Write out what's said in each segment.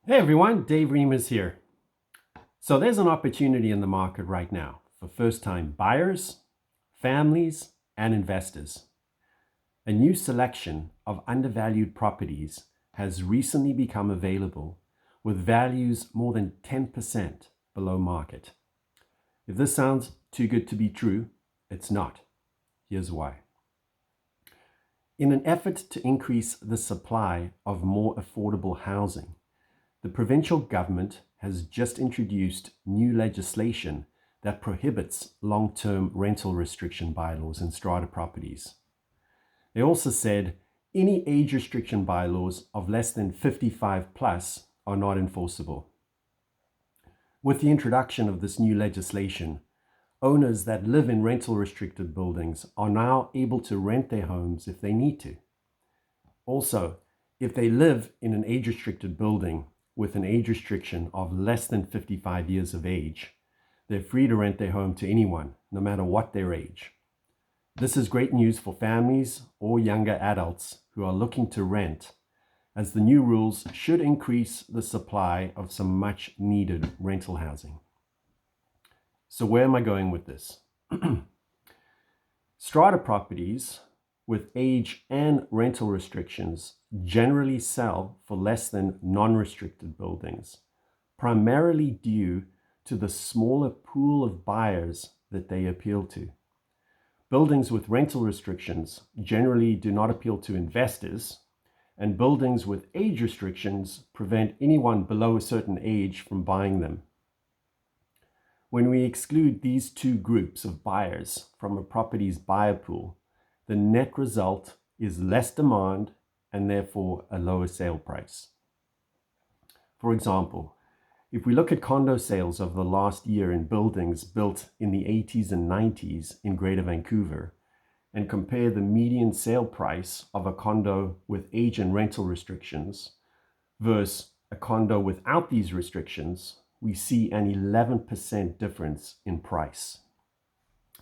Hey everyone, Dave Reimers here. So there's an opportunity in the market right now for first-time buyers, families, and investors. A new selection of undervalued properties has recently become available with values more than 10% below market. If this sounds too good to be true, it's not. Here's why. In an effort to increase the supply of more affordable housing, the provincial government has just introduced new legislation that prohibits long-term rental restriction bylaws in strata properties. They also said any age restriction bylaws of less than 55 plus are not enforceable. With the introduction of this new legislation, owners that live in rental restricted buildings are now able to rent their homes if they need to. Also, if they live in an age restricted building with an age restriction of less than 55 years of age, they're free to rent their home to anyone, no matter what their age. This is great news for families or younger adults who are looking to rent, as the new rules should increase the supply of some much needed rental housing. So where am I going with this? Strata properties with age and rental restrictions generally sell for less than non-restricted buildings, primarily due to the smaller pool of buyers that they appeal to. Buildings with rental restrictions generally do not appeal to investors, and buildings with age restrictions prevent anyone below a certain age from buying them. When we exclude these two groups of buyers from a property's buyer pool, the net result is less demand and therefore a lower sale price. For example, if we look at condo sales over the last year in buildings built in the 80s and 90s in Greater Vancouver and compare the median sale price of a condo with age and rental restrictions versus a condo without these restrictions, we see an 11% difference in price.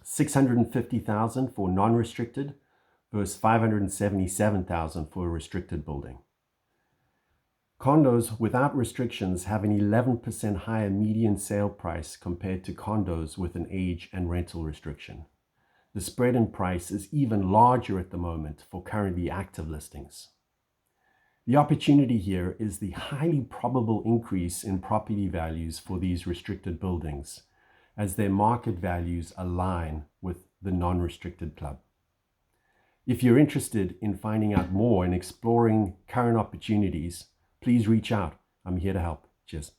$650,000 for non-restricted versus $577,000 for a restricted building. Condos without restrictions have an 11% higher median sale price compared to condos with an age and rental restriction. The spread in price is even larger at the moment for currently active listings. The opportunity here is the highly probable increase in property values for these restricted buildings as their market values align with the non-restricted club. If you're interested in finding out more and exploring current opportunities, please reach out. I'm here to help. Cheers.